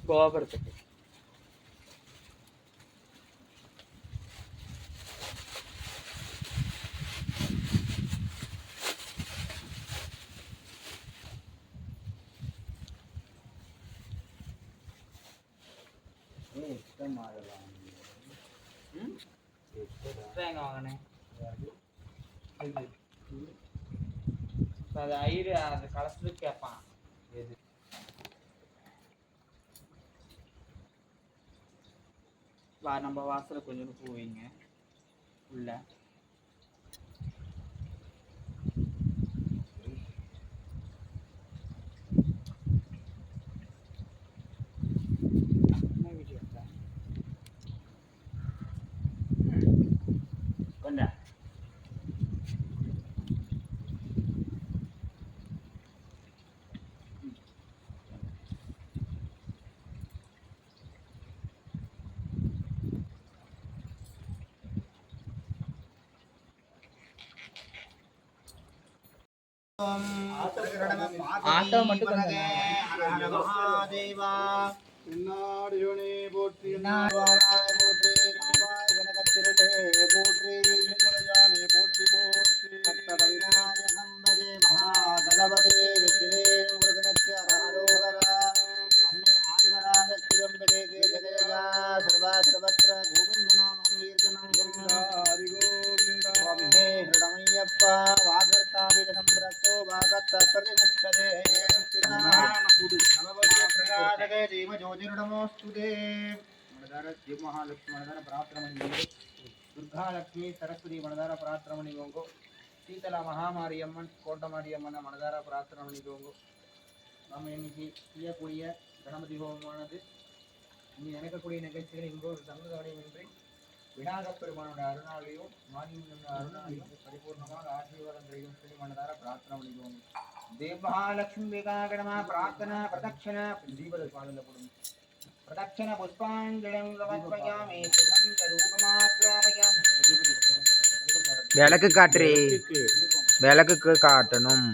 கோபுரத்துக்கு எங்க வாங்கினேன் அது ஐரு அந்த கலசத்துக்கு கேட்பான் எது நம்ம வாசல கொஞ்சம் பூ வைங்க உள்ள ஆட்டோ மட்டும் மகாதேவா நாடியோனே போற்றி போற்றி கனகத்திரளே போற்றி குணஜானே போற்றி போற்றி கர்த்தவிநாயகம்பதே மகாதலவதே வெற்றிலே உலகனக்கு அரோகரா அன்னை ஆதிவராக கிளம்பதே ஜெகதேயா சர்வா சர்வத்ர கோவிந்தநாமம் கீர்த்தனம் கோவிந்தா ஹரி கோவிந்தா சுவாமியே ஹிருடமய்யப்பா வாகர்த்தாவித சம்பிரத்தோ வாகத்த பிரதிமுக்ததே பிரகாசகே தேவ ஜோதிர்நமோஸ்துதே மனதார தேவ மகாலட்சுமி மனதார பிரார்த்தனை துர்கா லட்சுமி சரஸ்வதி மனதார பிரார்த்தனை பண்ணிக்கோங்க சீதலா மகாமாரியம்மன் கோட்டமாரியம்மனை மனதார பிரார்த்தனை பண்ணிக்கோங்க நம்ம இன்னைக்கு செய்யக்கூடிய கணபதி ஹோமமானது இனி நடக்கக்கூடிய நிகழ்ச்சிகள் இங்கே ஒரு சங்கதவனையின்றி விநாயகப் பெருமானோட அருணாலையும் மாரியம்மனோட அருணாலையும் பரிபூர்ணமாக ஆசீர்வாதம் கிடைக்கும் சொல்லி மனதார பிரார்த்தனை பண்ணிக்கோங்க தேவமகாலட்சுமி விகாகணமா பிரார்த்தனா பிரதட்சண தீபத பாடல போடுங்க பிரதட்சண புஷ்பாஞ்சலிம் சமர்ப்பயாமி சுகந்த ரூபமாத்ராமயாமி விளக்கு காட்டுறே விளக்குக்கு காட்டணும்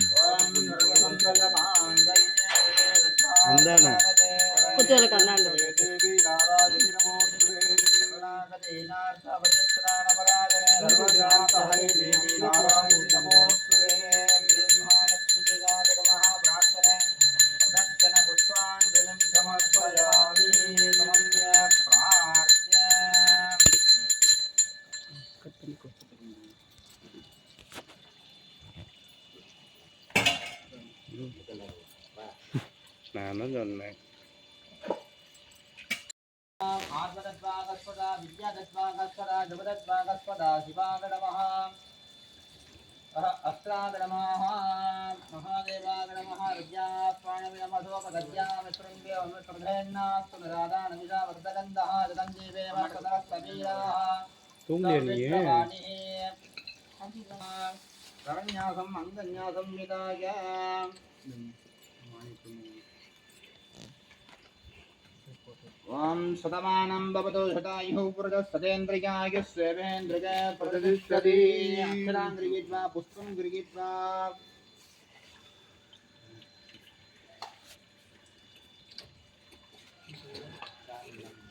நானும் சொன்னேன் ஆத்மதத்வாகஸ்பதா வித்யாதத்வாகஸ்பதா ஜபதத்வாகஸ்பதா சிவாகணமஹ அஸ்ராகணமஹ மகாதேவாகணமஹ வித்யாஸ்வாணவினமசோபதத்யாமிஸ்ரும்பியவமிஸ்ருதேன்னாஸ்துராதானமிதா வர்தகந்தஹ ஜதஞ்சீவேவ சதரஸ்தவீராஹ ரவண்யாசம் அங்கன்யாசம் விதாய ஓம் சதமானம் பவதோ சதாயுः புருஷः சதேந்திரியாய ஸ்வேவேந்திரிய பிரதிஷ்டதி அக்ஷரான் கிரகீத்வா புஷ்பம் கிரகீத்வா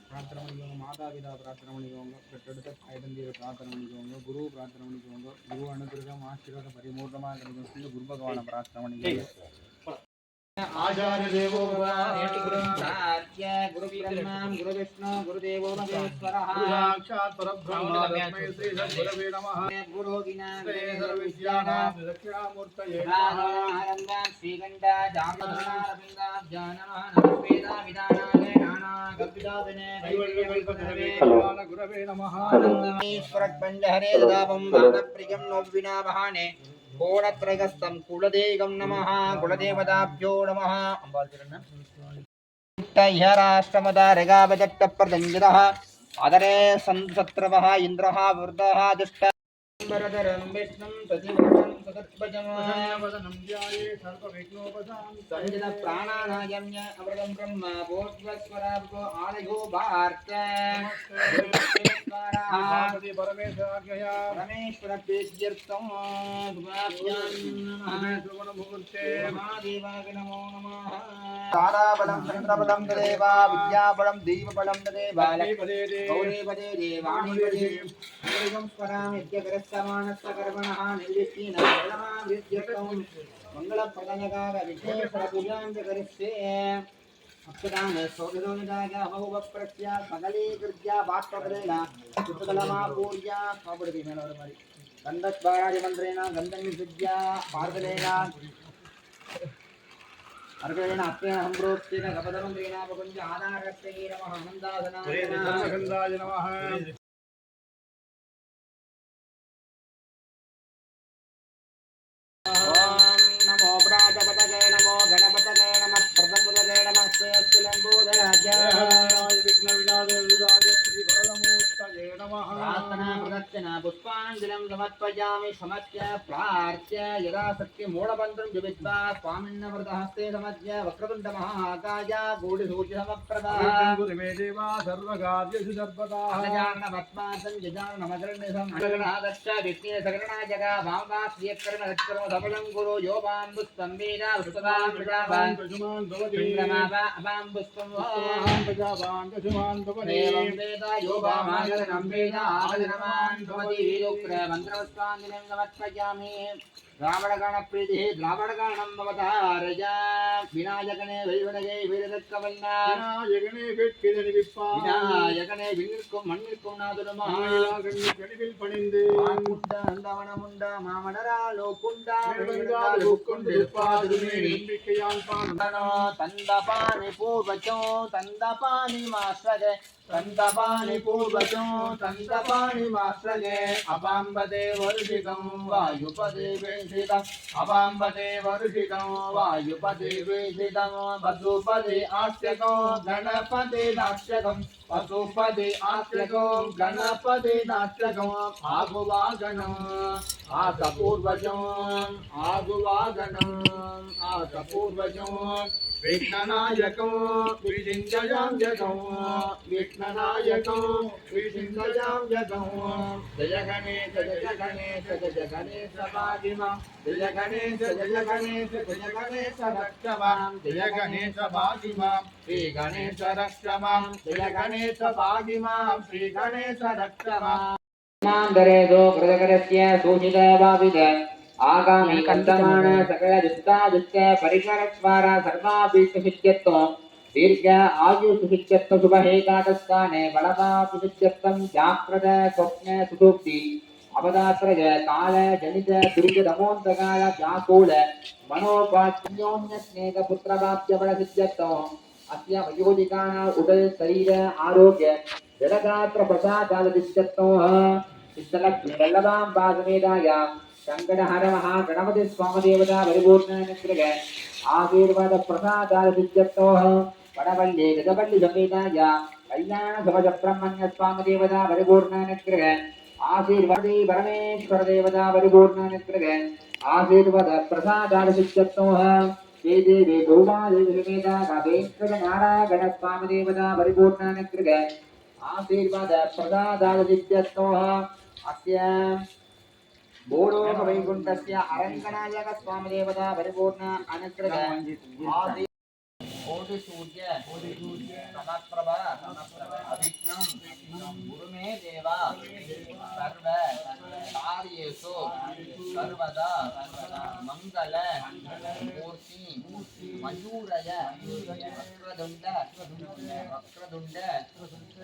பிரார்த்தனை பண்ணிக்கோங்க மாதாபிதா பிரார்த்தனை பண்ணிக்கோங்க பெற்றெடுத்த ஐதந்தியை பிரார்த்தனை பண்ணிக்கோங்க குரு பிரார்த்தனை பண்ணிக்கோங்க குரு அனுகிரகம் ஆசீர்வாதம் பரிபூர்ணமாக கிடைக்கும் சொல்லி குரு பகவானை பிரார்த்தனை பண்ணிக்கோங்க आचार्य देवो गुरु ब्रह्मा गुरु विष्णु गुरुदेवो महेश्वरः साक्षात् परब्रह्म तस्मै श्री सद्गुरवे नमः गुरु विनायक सर्वविद्यानां दक्षिणामूर्तये नमः श्रीगंधा जामधना रविंदा जानमः नमस्वेदा विदानाय नाना कल्पितादिने वैवल्यकल्पतरवे गुरवे नमः ईश्वरत् पंचहरे दापं वादप्रियं नोविना वहाने கோணத்ரயஸ்தம் குலதேகம் நமः குலதேவதாப்ஜோ நமः ராஷ்டிரமதாரகாபஜட்டப்பிரதஞ்சதः அதரே சந்தத்ரவः இந்திரः விருதः துஷ்ட वरदरं विष्णुं सतिवरदं सदर्पजं संजन प्राणानायम्य अमृतं ब्रह्म भूस्वस्वरार्गो आलयो भार्त परमेश्वर प्रीत्यर्थं महादेवाय नमो नमः ताराबलं चन्द्रबलं तदेव विद्याबलं देवबलं तदेव गौरीपदे देवाणीपदे स्वरामित्यग्रस्तमानस्तकर्मणः निर्विष्णीनां मङ्गलप्रदनकार विघ्नेश्वरपूजां च करिष्ये अक्षराणि सौधोनिदाय अमोवप्रत्या मगलीकृत्या वाक्पदेन सुतकलमापूर्या स्वापडति मेलवरमरि गन्धद्वारादिमन्त्रेण गन्धं विद्या मार्गलेन अर्गलेन अप्रेण सम्प्रोक्तेन गपदमन्त्रेण प्रपञ्च आधारस्य नमः आनन्दासनाय नमः नमो प्राजपतये नमो गणपतये नमः प्रथमपतये नमः श्रेयस्कुलम्बोधराज्याय विघ्नविनाशाय श्रीफलमूर्तये नमः प्रार्थना प्रदक्षिणा पुष्पाञ्जलिं समर्पयामि समर्प्य प्रार्थ्य यदा सत्यमूढमन्त्रं जपित्वा स्वामिन्नवरदहस्ते समर्प्य वक्रतुण्डमहाकाय गूढसूर्यसमप्रभा गुरुमे देवा सर्वकार्येषु सर्वदा अजानपद्मासं यजानमकर्णिसं अनगणादश्च विघ्नेशकरणाय जगा भावगा श्रियकर्म सत्कर्म सबलं गुरु योबां पुष्पं वेदा पुष्पदां प्रजावान् पशुमान् भवति चन्द्रमावा अपां पुष्पं प्रजावान् पशुमान् भवति एवं वेदा योबामागरनं वेदा आगरमान् भवति वेदोक्त मन्त्रवस्त्राञ्जलिं समर्पयामि रावणगणप्रीतिः द्रावणगणं अवतारया विनायकने वैवनगे वीरदत्कवल्ला विनायकने वेट्किदनि विप्पा विनायकने विनिर्कुम मन्निर्कुम नादुरमा கணிவில் பணிந்து குண்ட அந்தவனமுண்ட மாமனரா லோகுண்டா வெங்கங்கால் புக்குண்டு பாதுமே நம்பிக்கையான் பானோ தந்தபானி பூர்வச்சோ தந்தபானி மாஸ்ரகே தந்தபானி பூர்வச்சோ தந்தபானி மாஸ்ரகே அபாம்பதே வருஷிகம் வாயுபதே வேஷிதம் அபாம்பதே வருஷிகம் வாயுபதே வேஷிதம் வசுபதே ஆஸ்யகோ கணபதே தாஸ்யகம் வசுபதே ஆஸ்யகோ गणपति नाट्यगम आगुवागणम आसपूर्वजम आगुवागणम आसपूर्वजम विघ्ननायकम विजिंजयां जगम विघ्ननायकम विजिंजयां जगम जय गणेश जय गणेश जय गणेश भागिमा जय गणेश जय गणेश जय गणेश रक्षमां जय गणेश भागिमा श्री गणेश रक्षमां जय गणेश भागिमा श्री गणेश रक्षमां नामधरेदो कृतकरस्य सूचितभावित आगामी कंदमान सकल दुष्ट परिकरद्वारा सर्वापि सुशिष्यत्व दीर्घ आयु सुशिष्यत्व शुभ एकादशाने बलवा सुशिष्यत्वं जाग्रत स्वप्न सुषुप्ति अवदात्रज काल जनित दुर्ग दमोन्तकाल व्याकुल मनोपान्योन्यस्नेह पुत्रभाप्य बल सिद्ध्यत्व अस्य वयोधिकानां उदर शरीर आरोग्य जलगात्र प्रसादाद सिद्ध्यत्व सिद्धलक्ष्मी वल्लभां पादमेदाय शंकरहर महागणपति स्वामी देवता परिपूर्णानुग्रह आशीर्वाद प्रसादाद सिद्ध्यत्व वडवल्ली गजवल्ली समेताय कल्याण सुभद्रह्मण्य स्वामी देवता परिपूर्णानुग्रह आशीर्वादे परमेश्वर देवता परिपूर्णानुग्रह आशीर्वाद प्रसादाद सिद्ध्यत्व श्री देवी भूमादेवी समेता कामेश्वर नारायण स्वामी देवता परिपूर्णानुग्रह आशीर्वाद प्रसादाद सिद्ध्यत्व अस्य बोडोक वैकुंठस्य अरंगनायक स्वामी देवता परिपूर्ण अनुग्रह आदि कोटि सूर्य समप्रभ अभिज्ञं गुरुमे देवा सर्व कार्येषु सर्वदा मंगल मूर्ति मयूरय वक्रदुंड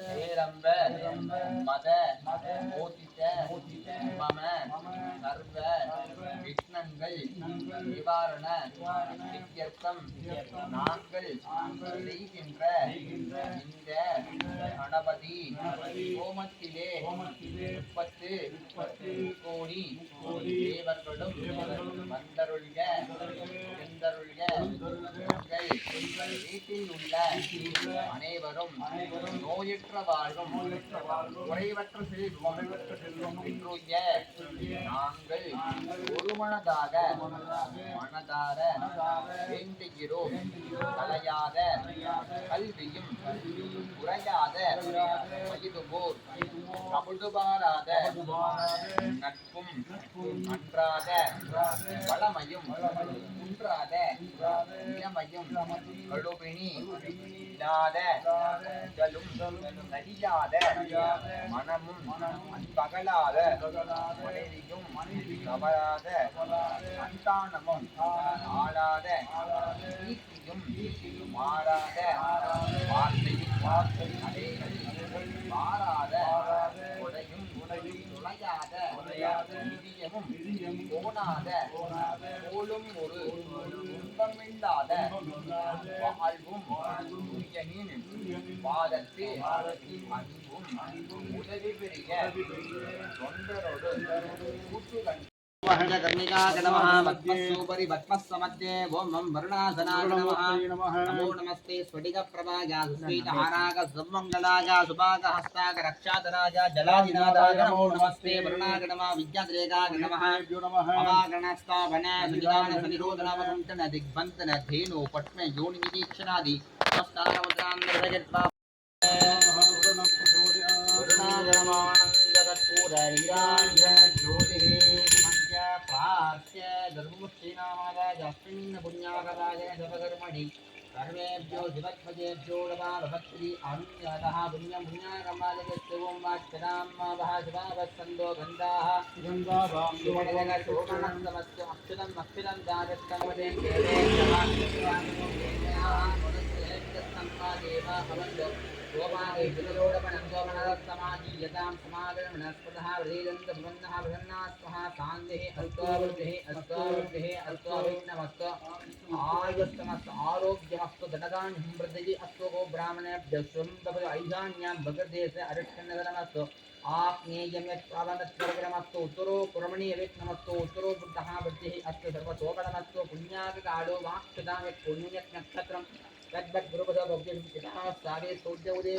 हेरंब मद मोदित मम सर्व विघ्नங்கள் நிவாரண சித்தியர்த்தம் நாங்கள் செய்கின்ற இந்த கணபதி ஹோமத்திலே 30 கோடி தேவர்களும் வந்தருள்க செந்தருள்க உங்கள் வீட்டில் உள்ள அனைவரும் நோயற்ற வாழ்வும் குறைவற்ற செல்வம் பெற்றுய நாங்கள் ஒருமனதாக மனதார வேண்டுகிறோம். கலையாத கல்வியும் குறையாத வயதுபோர் பழுதுபாராத நட்பும் அன்றாத வளமையும் குன்றாத இளமையும் கடுபிணி இல்லாத உடலும் நலியாத மனமும் பகலாத மனைவியும் தவறாத சந்தானமும் ஆளாத கீர்த்தியும் மாறாத வார்த்தையும் மாறாத கொடையும் நுழையாத நிதியமும் போனாத போலும் ஒரு துன்பமில்லாத வாழ்வும் துரியனின் பாதத்தில் அன்பும் உதவி பெரிய தொண்டரோடு கூட்டுகள் कर्णिकाय पद्मस्योपरि पद्मस्समध्ये ओम वरुणासनाय नमः नमो नमस्ते स्फटिकप्रभाय सुस्मितहाराय सुमङ्गलाय सुभागहस्ताय रक्षाधराय जलाधिनाथाय नमो नमस्ते वरुणाय नमः विद्याद्रेकाय नमः अवागणस्थापन सुनिदान सनिरोधनावकुण्ठन दिग्बन्धन धेनु पट्मे योनिनिरीक्षणादि नमस्कारमुद्रान् निर्भजत्वा सर्वेभ्यो शिवत्मजेभ्यो नमः अनुज्ञातः पुण्यं पुण्याकमालयस्यं वाच्यनामः शिवावत्सन्दो गन्धाः शोभनस्तमस्य अक्षरम् अक्षरं दागस्तमदे समाधीयतां समागमनस्पतः वृद्धः प्रसन्नास्मः शान्तिः अल्पावृद्धिः अल्पावृद्धिः अल्पाविघ्नमस्तु आयुष्मस्तु आरोग्यमस्तु धनदान्यं वृद्धिः अस्तु गो ब्राह्मणेभ्यः स्वं ऐशान्यां भगदेश अरिष्टनगरमस्तु आग्नेयम्यत्पावनत्वरमस्तु उत्तरो पुरमणीयविघ्नमस्तु उत्तरो बुद्धः वृद्धिः अस्तु सर्वशोभनमस्तु पुण्याककालो वाक्षतां यत् पुण्ययत् नक्षत्रं तद्वत् गुरुपदो भव्यः सागे सूर्योदये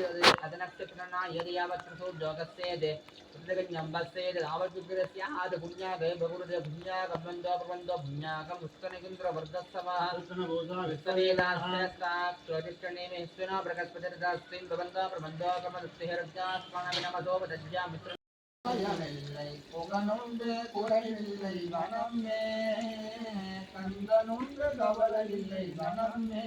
अदनक्षत्रना यदि यावत् जोगस्येदे पृथ्वीं बस्येद आवद्विग्रहस्य आद पुण्यागे भगुरुदे पुण्यागबन्धो प्रबन्धो पुण्यागं उत्तरनिकुन्द्र वर्धस्सवः उत्तरेदास्त्रस्ताक्षरिष्टनेमे स्वना प्रकल्पदर्दास्त्रिं प्रबन्धो प्रबन्धो कमदस्तेहरजास्मनमसो वदज्या मित्र புகனுண்டு குறையில்லை மனமே கந்தனுண்டு கவலையில்லை மனமே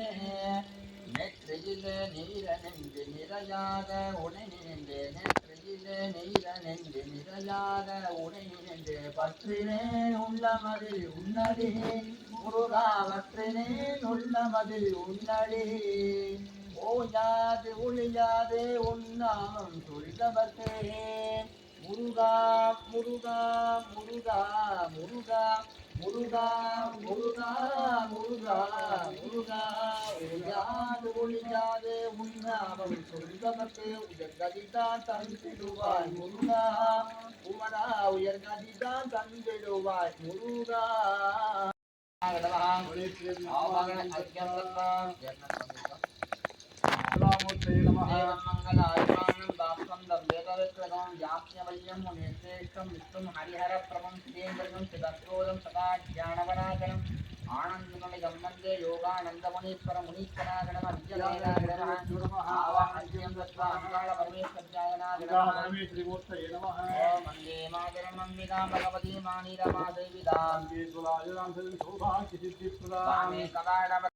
நெற்றியிலே நீரனென்று நிறையாக உடை நின்று நெற்றியிலே நீரனென்று நிறையாக உடை நின்று பற்றினேன் உள்ளமதில் உன்னடி முருகா பற்றினேன் உள்ளமதில் உன்னடி ஓயாது ஒளியாது உன்னாமம் துரிதவர்க்கே முருகா முருகா முருகா முருகா முருகா முருகா முருகா முருகா ஒழியாது ஒழியாது உன்னாமம் சொல்பவர்க்கு உயர்கதிதான் தந்திடுவாய் முருகா உமனா உயர்கதிதான் தந்திடுவாய் முருகா आनंदमयं वन्दे योगानन्दमुनीश्वर मुनीश्वरागणम श्रीमूर्तये नमः वन्दे मातरं अम्बिकां भगवती मानिरमा देवीदां स्वामी कवाडम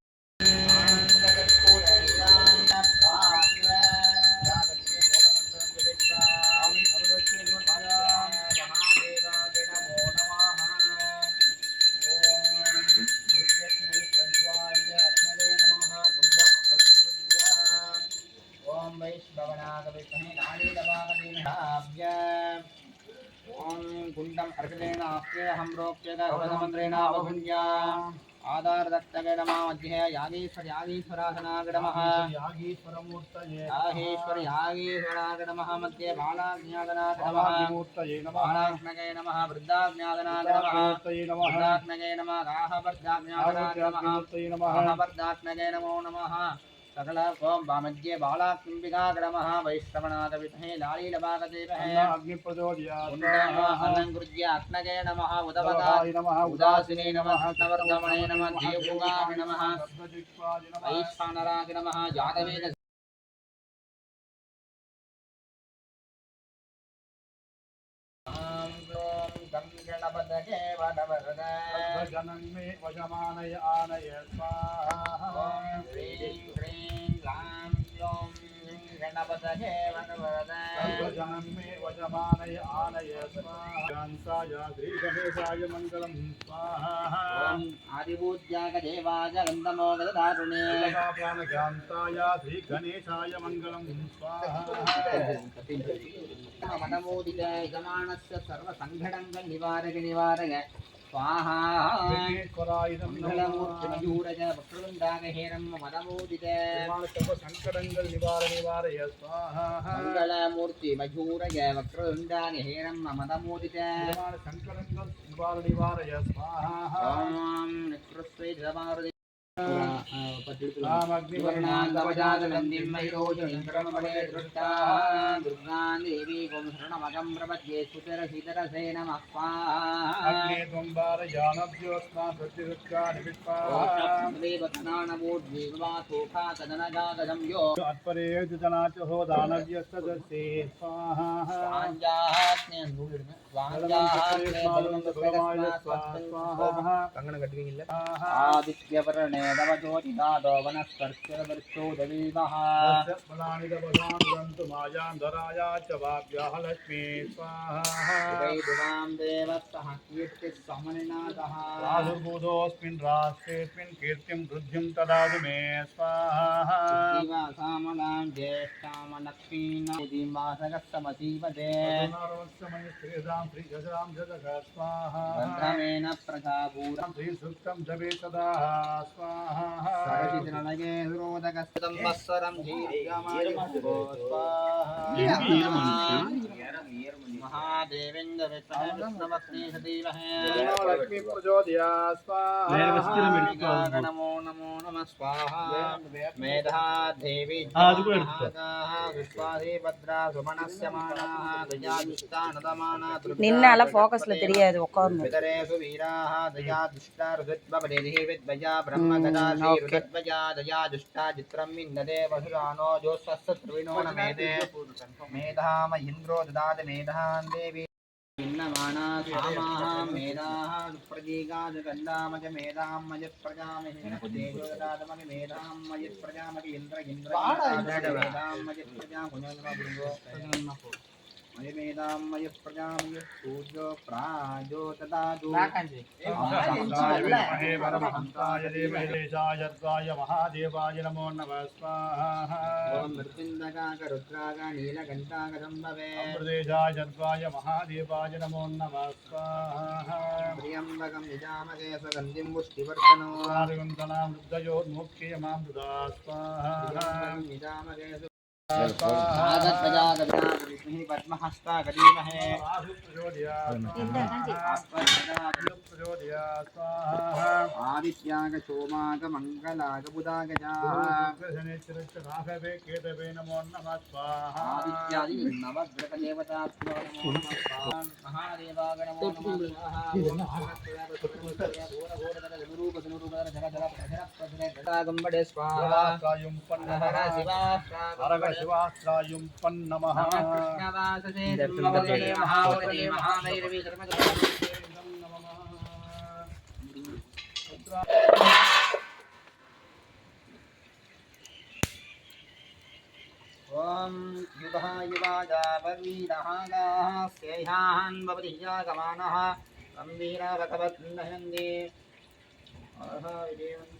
कुंडम अर्घलेन आप्येहं रोप्येद उपसमन्द्रेण अवभुञ्जा आधार दत्तगे नमः मध्ये यागीश्वर यागीश्वरासनागे नमः यागीश्वरमूर्तये यागीश्वर यागीश्वरागे नमः मध्ये बालाज्ञादनागे नमः मूर्तये नमः बालाज्ञगे नमः वृद्धाज्ञादनागे नमः मूर्तये नमः वृद्धाज्ञगे नमः राहवर्धाज्ञादनागे नमः मूर्तये नमः राहवर्धाज्ञगे नमो नमः सकल ओम वामज्ञे बालाकुंभिका ग्रमः वैश्रवणागविद्महे लालीलभागदेवहे अग्नि प्रचोदयात् अन्नंगुर्ज्य अग्नगे नमः उदवदाय नमः उदासिने नमः कृष्णवर्धमणे नमः देवभुगाय नमः वैश्वानराय नमः यादवेन गणपतये वरवरदा जनन्मे वजमानय आनय स्वाहा ह्रीं ह्रीं लां लों गणपतये वरवरदा जनन्मे वजमानय आनय स्वाहा शान्ताय श्री गणेशाय मङ्गलं स्वाहा ओम आदिपूज्यागदेवाय गन्धमोगदारुणे प्राणशान्ताय श्री गणेशाय मङ्गलं स्वाहा मनमोदित यजमानस्य सर्वसङ्घटनங்கள் निवारक स्वाहा मंगलमूर्तिमयूरज वक्रवृन्दागहेरं मनमोदित सर्वसङ्कटங்கள் निवारय स्वाहा मंगलमूर्तिमयूरज वक्रवृन्दागहेरं मनमोदित सङ्कटங்கள் निवारय स्वाहा ओम निकृष्टे जमारुदे दुर्गादेवी गोम शरणमगं प्रपद्ये सुतरसितरसे नमः स्वाहा आदित्यवर्णे दवज्योतिदादो वनस्पर्शवर्चोदवीमः मायाधराया च वाभ्यः लक्ष्मी स्वाहा वैभवां देवस्तः कीर्तिः समनिनाथः प्रादुर्भूतोऽस्मिन् राष्ट्रेऽस्मिन् कीर्तिं वृद्धिं तदातु मे स्वाहा दिवासामलां ज्येष्ठां लक्ष्मीनां दिवासगस्तमसीवते भद्रमेण प्रजापूरं श्रीसूक्तं जपे सदा स्वाहा सरसितनगे विरोधकस्तं वत्सरं धीर्यमायुः महादेवेन्द्र विष्णुमस्ति सतीमहे लक्ष्मी प्रचोदयात् स्वाहा नमो नमो नमः स्वाहा मेधा देवी विश्वासी भद्रा सुमनस्य मानाः दयादुष्टानदमाना நின்னால ஃபோக்கஸ்ல தெரியாது உட்காரணும் पितरेषु वीराः दया दुष्टा रुद्वपरिधिः विद्वया ब्रह्मगदासी रुद्वया दया दुष्टा चित्रं विन्दते वसुरानो जोस्वस्य त्रिविणो न मेदे मेधाम इन्द्रो ददाति मेधां देवी इन्नमाना सामाः मेधाः सुप्रतीकाः गन्धामज मेधां मज प्रजामहि तेजो ददातमहि मेधां मज प्रजामहि इन्द्र मेधां मज प्रजा गुणो मेधां मय प्रजामय सूर्यो प्राजो तदादु महादेवाय नमो नमः स्वाहा ओम मृत्युंजगाग रुद्राग नीलकंठाग संभवे अमृतेशाय महादेवाय नमो नमः स्वाहा प्रियंबकं निजामगे सुगन्धिं पुष्टिवर्धनो वृद्धयोर्मुख्ये मां ददा स्वाहा निजामगे विष्णु पद्महस्ता गरीमहे आदित्याग सोमाग मंगलाग बुधाग केतवे नमो नमः स्वाहा आदित्यादि नवग्रह देवता महादेवाग नमो नमः स्वाहा शिवास्त्रायुं पन्नमः कृष्णवाससे धर्मवदने महावदने महाभैरवी ओम युवः युवाजावर्वीरहागाः स्यैहान् भवति यागमानः गम्भीरा भगवद्नयन्ति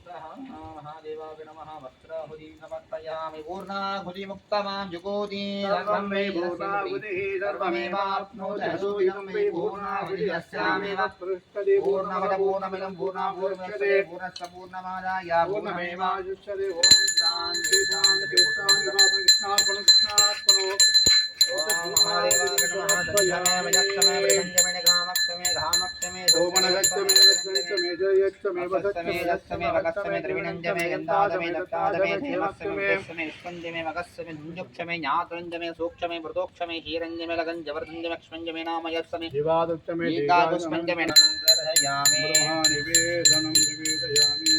महादेवाय नमः वस्त्राहुतिं समर्पयामि पूर्णाहुतिमुक्तमां जुगोति सर्वमे पूर्णाहुतिः सर्वमेवाप्नोति हसूयं मे पूर्णाहुतिः अस्यामेव पूर्णमद पूर्णमिदं पूर्णापूर्णमुदच्यते पूर्णस्य पूर्णमादाय पूर्णमेवावशिष्यते ॐ शान्ति शान्ति कृष्णार्पणं कृष्णार्पणम् महादेवाय नमः दक्षमे विदक्षमे विरञ्जमे घामक्षमे घामक्षमे सोमनगच्छमे वच्चमे जयच्छमे वसच्छमे दत्तमे वकस्समे त्रिविनञ्जमे गन्धादमे दत्तादमे धेमस्समे उद्यस्समे स्पञ्जमे वकस्समे धुञ्जुक्षमे ज्ञातरञ्जमे सूक्षमे मृतोक्षमे हीरञ्जमे लगञ्जवर्धञ्जमे क्ष्मञ्जमे नामयस्समे दिवादुक्षमे एकादुष्पञ्जमे नन्दर्हयामि ब्रह्मानिवेदनं निवेदयामि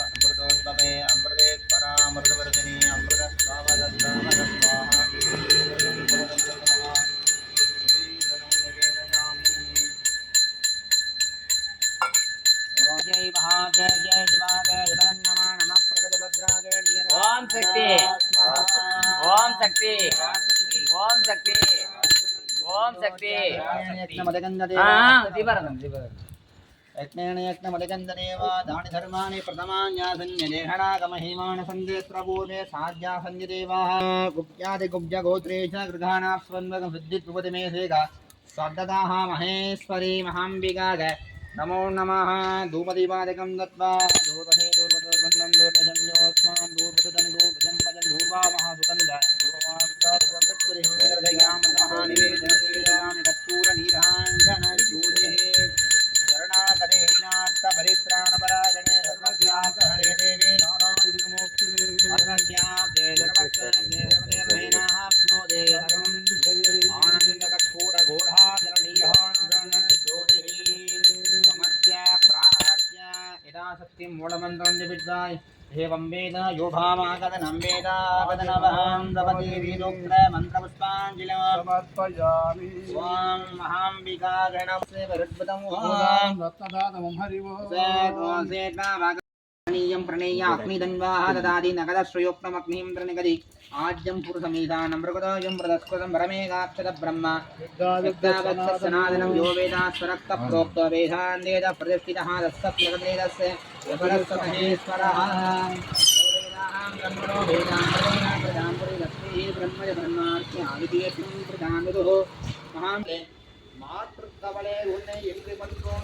अमृतोद्भवे अमृते परामृतवर्धिनी अमृतस्वामदत्तामदस्वाहा जय महादेव जय शिवादेव जगन्नमा नमः प्रगतभद्रागे ओम शक्ति ओम शक्ति ओम शक्ति ओम शक्ति यज्ञेन यज्ञमधिगन्धनेव दानि धर्माणि प्रथमान्यासन्यदेहनागमहिमान् सन्देत्रबोधे साध्यासन्यदेवाः गुप्त्यादिगुब्जगोत्रे च गृहाणाप्स्वन्वगसिद्धित्वपतिमेधेगा श्रद्धताः महेश्वरी महाम्बिकाग नमो नमः धूपदीपादिकं दत्त्वा धूर्वहे दूर्वदूर्वन्दं दूर्वजन्योस्मान् दूर्वदं दूर्वजं वदन् दूर्वा महासुगन्ध महानिवेदनं कस्तूरनीराञ्जनज्योतिः शरणागतेनार्थपरित्राणपरायणे सर्वस्यासहरे देवे नारायणमोक्षे सर्वस्यदेवदेवहेनाप्नोदे सर्वम् आनन्दकर्पूरघोषाजलनीहाञ्जनज्योतिः समर्प्य प्रार्थ्य यदा शक्तिं मूलमन्त्रं जपित्वाय एवं वेद यो भावागतनं वेदागतनवहं भवति वेदोक्त मन्त्रपुष्पाञ्जलिं समर्पयामि स्वां महाम्बिका गणस्य वरद्वतं रत्नदातमं हरिवो सेनानीयं प्रणेय अग्निदन्वाः ददाति नगदश्रयोक्तमग्निं प्रणिगति आज्यं पुरुषमीधानं मृगदोजं प्रदस्कृतं परमेगाक्षत ब्रह्म सनातनं यो वेदास्वरक्तप्रोक्त वेदान्तेन प्रतिष्ठितः दस्तप्यगदेदस्य यपरस्तमहेश्वरः ब्रह्मणो वेदान्तरेण प्रदां परिदत्ते ब्रह्मज ब्रह्मार्थे आदितीयं प्रदां विदुः महां मातृकवले उन्नै என்று பண்றோம்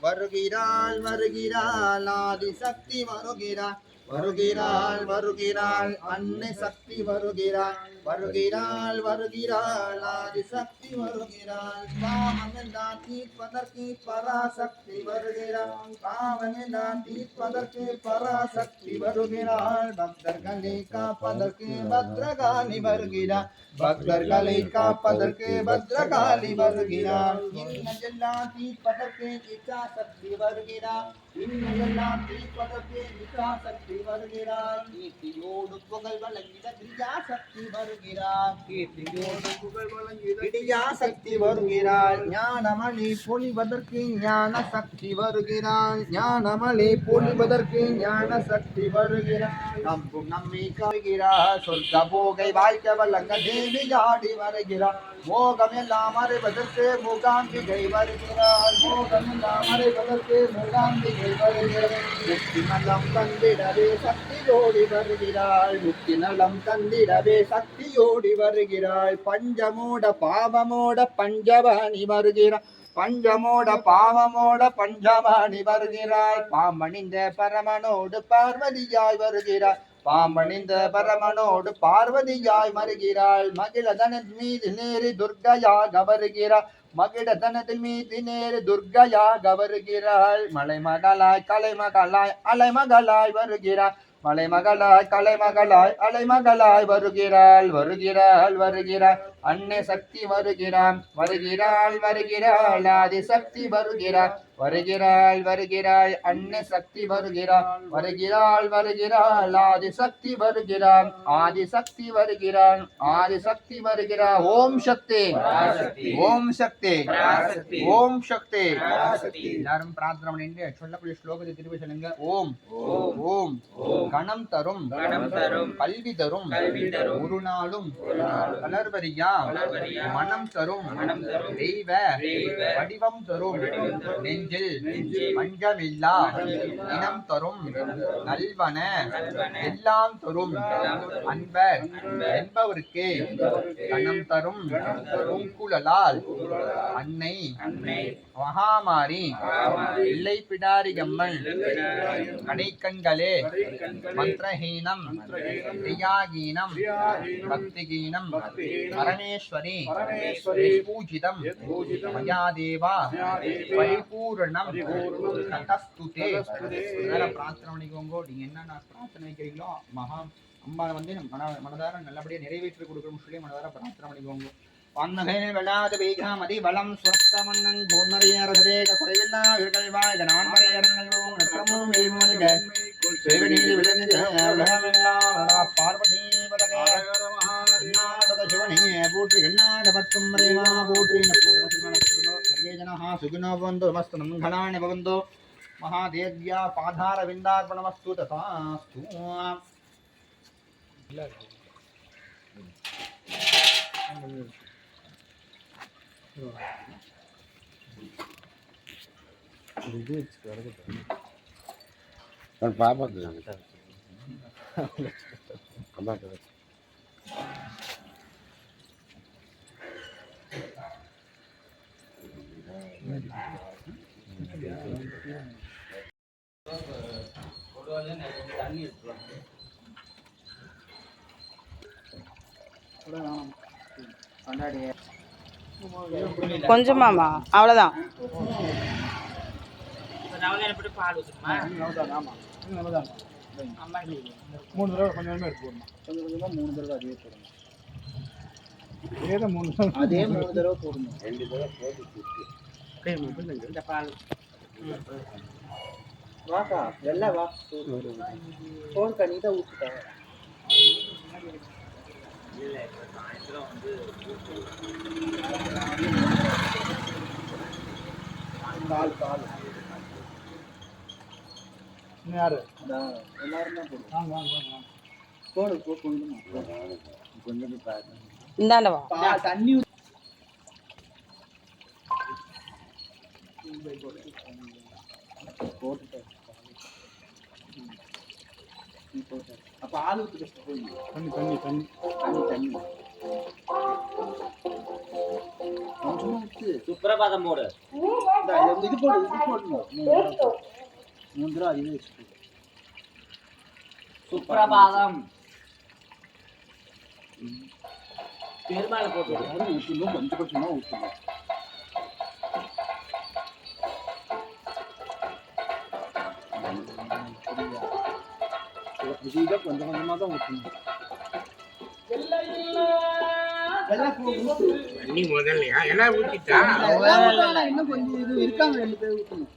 வருகிறாள் வருகிறாள் ஆதிசக்தி வருகிறாள் வருகிறாள் வருகிறாள் அன்னை சக்தி வருகிறாள் வருகிறாள் வருகிறாள் ஆதிசக்தி வருகிறாள் காமமெல்லாம் தீர்ப்பதற்கு பராசக்தி வருகிறாள் காமமெல்லாம் தீர்ப்பதற்கு பராசக்தி வருகிறாள் பக்தர்களை காப்பதற்கு பத்ரகாளி வருகிறாள் பக்தர்களை காப்பதற்கு பத்ரகாளி வருகிறாள் இன்னையெல்லாம் தீர்ப்பதற்கு இச்சாசக்தி வருகிறாள் இன்னையெல்லாம் தீர்ப்பதற்கு இச்சாசக்தி வருகிறாள் கீர்த்தியோடு புகழ் வழங்கிட கிரியாசக்தி வருகிறாள் கீர்த்தியோடு புகழ் வழங்கிட கிரியாசக்தி வருகிறாள் ஞானமணி பொழிவதற்கு ஞான சக்தி வருகிறாள் ஞானமணி பொழிவதற்கு ஞான சக்தி வருகிறாள் நம்பும் நம்மை கருகிறாள் சொர்க்க போகை வாழ்க்கை வழங்க தேவி ஆடி வருகிறாள் மோகம் எல்லாம் அறிவதற்கு மூகாம்பிகை வருகிறாள் மோகம் எல்லாம் அறிவதற்கு மூகாம்பிகை வருகிறாள் முக்தி நலம் தந்திடவே சக்தியோடி வருகிறாள் முக்தி நலம் தந்திடவே சக்தியோடி வருகிறாள் பஞ்சமோட பாவமோட பஞ்சவாணி வருகிறாள் பஞ்சமோட பாவமோட பஞ்சவாணி வருகிறாள் பாம்பணிந்த பரமனோடு பார்வதியாய் வருகிறாள் பாம்பணிந்த பரமனோடு பார்வதியாய் வருகிறாள் மகிழதனத்தின் மீது நேரி துர்கையாக வருகிறாள் மகிழதனத்தின் மீது நேரி துர்கையாக வருகிறாள் மலைமகளாய் கலைமகளாய் அலைமகளாய் வருகிறாள் மலைமகளாய் கலைமகளாய் அலைமகளாய் வருகிறாள் வருகிறாள் வருகிறாள் அன்னை சக்தி வருகிறாள் வருகிறாள் வருகிறாள் ஆதிசக்தி வருகிறாள் வருகிறாள் வருகிறாள் அன்னை சக்தி வருகிறாள் வருகிறாள் வருகிறாள் ஆதிசக்தி வருகிறாள் ஆதிசக்தி வருகிறாள் ஆதிசக்தி வருகிறாள் ஓம் சக்தி ஓம் சக்தி ஓம் சக்தி எல்லாரும் பிரார்த்தனை பண்ணிட்டு சொல்லக்கூடிய ஸ்லோகத்தை திருப்பி சொல்லுங்க ஓம் ஓம் கணம் தரும் கல்வி தரும் ஒரு நாளும் கலர்வரியா மனம் தரும் தெய்வ வடிவம் தரும் நெஞ்சில் பஞ்சமில்லா இனம் தரும் நல்வன எல்லாம் தரும் அன்பர் என்பவருக்கு கணம் தரும் பூங்குழலால் அன்னை மகாமாரி இல்லை பிடாரியம்மன் கடைக்கண்களே மந்திரஹீனம் கிரியாகீனம் பக்திகீனம் परमेश्वरी परमेश्वरी पूजितं यद्पूजितं मया देवा मया देवा परिपूर्णं परिपूर्णं ततस्तु ते ततस्तुते அதனால பிரார்த்தனை பண்ணிக்கோங்க. நீங்க என்னென்ன பிரார்த்தனை வைக்கிறீங்களோ மகா அம்பாள் வந்து மனதார நல்லபடியாக நிறைவேற்றி கொடுக்கணும்னு சொல்லி மனதார பிரார்த்தனை பண்ணிக்கோங்க. பன்னகையில் வெள்ளாத பெய்காமதி வளம் சுரத்தமன்னன் பொன்னறியரசரேக குறைவில்லா விருகல்வாய் நான் வரையறங்கும் நற்றமும் வேல்மல்க சேவநீதி விளங்குக உலகமெல்லாம் பார்வதி பதகே கர்நாடக சிவனே போற்றி கர்நாடகத்தும் பிரேமா போற்றி சர்வே ஜனः சுகினோ பவந்து மஸ்து மங்களானி பவந்து மகாதேவ்யா பாதார விந்தார்ப்பணமஸ்து ததாஸ்து. பாப்பாக்கு அம்மாக்கு கொஞ்சமாமா அவ்வளோதான். மூணு தடவை கொஞ்சம் கொஞ்சமாக எடுத்து போடணும். கொஞ்சம் கொஞ்சமாக 3 தடவை அதே போடணும். அதே தான் 3 தடவை. அதே 3 தடவை போடணும். 2 தடவை போட்டு இந்த பால் வாக்கா வெள்ளை வா போன் கண்ணி தான் ஊற்றிட்டாங்க. பால் பால் இன்னும் யாரு எல்லாரும் தான் போடுவோம். வாங்க வாங்க வாங்க வாங்க. போடு கொஞ்சம் கொஞ்சம் பாருங்க. இந்தாண்டவா தண்ணி போட்டு அப்ப ஆள் ஊற்றி போய் தண்ணி தண்ணி தண்ணி தண்ணி தண்ணி கொஞ்சமா ஊற்று. சுப்பிரபாதம் போடு. இது போடு இது போடணும். 3 தடவை அதுவே வச்சுக்கோ. சுப்பிரபாதம் பெருமாள் போட்டு ஊற்றணும் கொஞ்சம் கொஞ்சமா ஊற்றணும். இதை கொஞ்சம் கொஞ்சமா தான் ஊற்றணும். தண்ணி முதல்லையா எல்லாம் ஊற்றிட்டா இன்னும் கொஞ்சம் இது இருக்காங்க 2 பேர் ஊற்றணும்.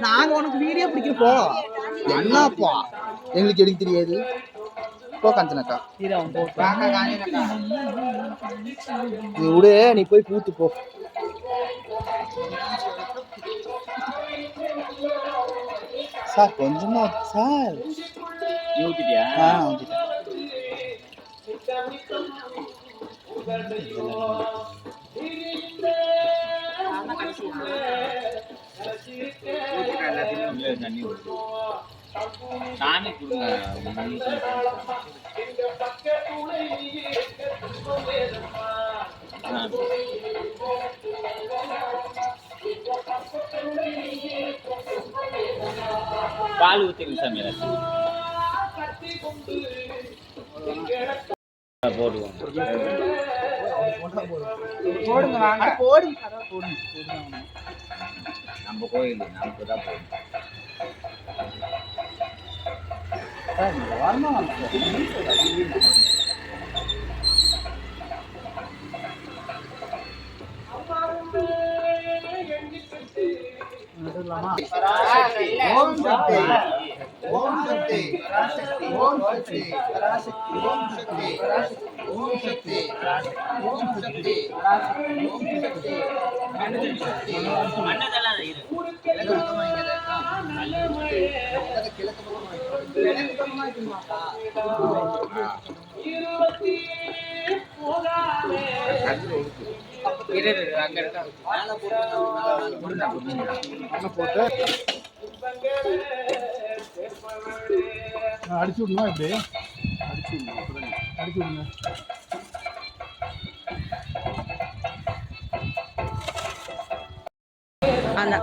நாங்க உனக்கு வீடியோ பிடிக்கிறப்போ என்னப்பா எங்களுக்கு எடுக்க தெரியாது. போ காஞ்சனக்கா நீ விடு, நீ போய் பூத்து போ. சார் கொஞ்சமா சார் ஊத்திட்டியா? ஊத்திட்டேன். தண்ணி சாமி கொடுங்க. பால் ஊத்திருங்க சாமி. போடுவோம். போடுங்க வாங்க போடுங்க போடுங்க. நம்ம கோயில் நமக்கு தான் போகணும். வரணும். ஓம் சக்தி ஓம் சக்தி ஓம் சக்தி ஓம் சக்தி ஓம் சக்தி ஓம் சக்தி ஓம் சக்தி மண்ணதெல்லாம் இரு. அங்க இருக்கா போட்டு அடிச்சு விடணும். இப்படி அடிச்சு விடுங்க. அந்த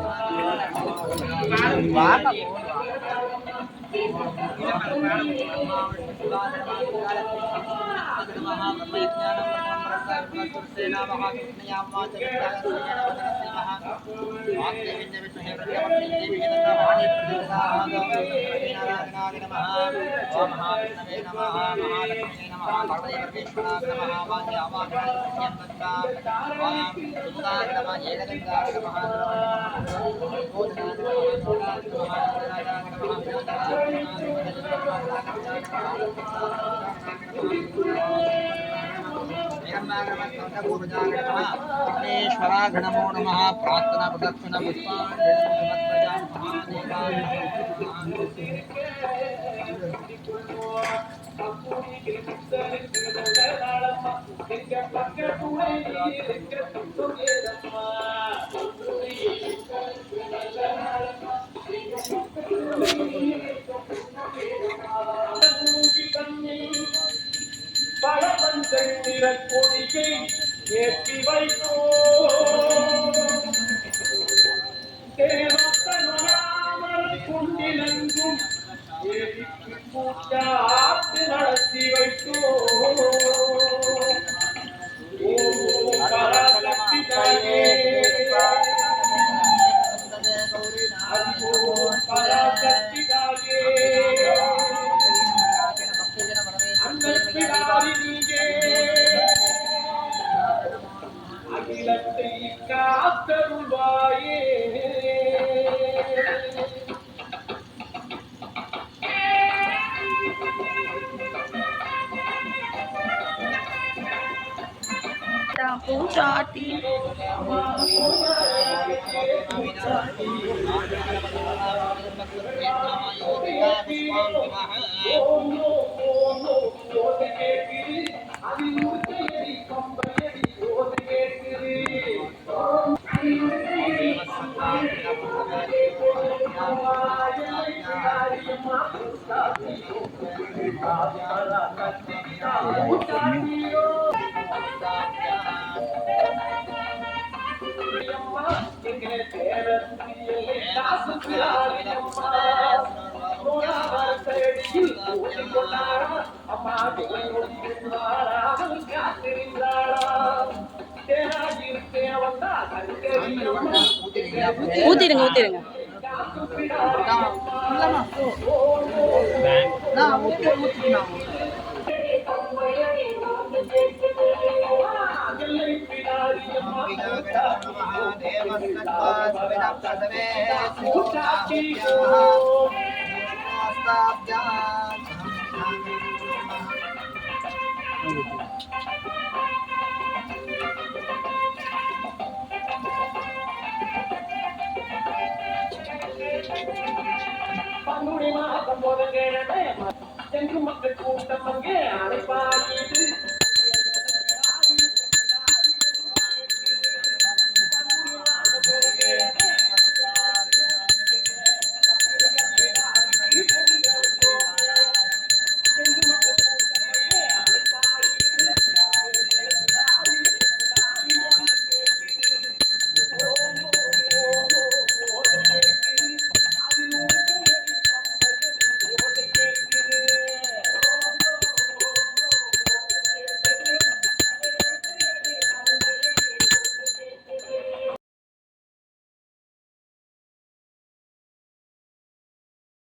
विघ्नेश्वराघनमो नमः प्रार्थना प्रदक्षिण கொடியை ஏற்றி வைத்தோ தேவத்தனுயாமல் கொண்டிலங்கும் ஏரிக்கு கூட்டாத்து நடத்தி வைத்தோ பராசக்தி தாயே பராசக்தி தாயே அகிலத்தை காத்தருள்வாயே பூச்சாட்டி ஊத்திடுங்க ஊத்திடுங்க பங்குனி மாதம் முதல் கிழமை எங்கு மக்கள் கூட்டம் அங்கே அழைப்பாயிடு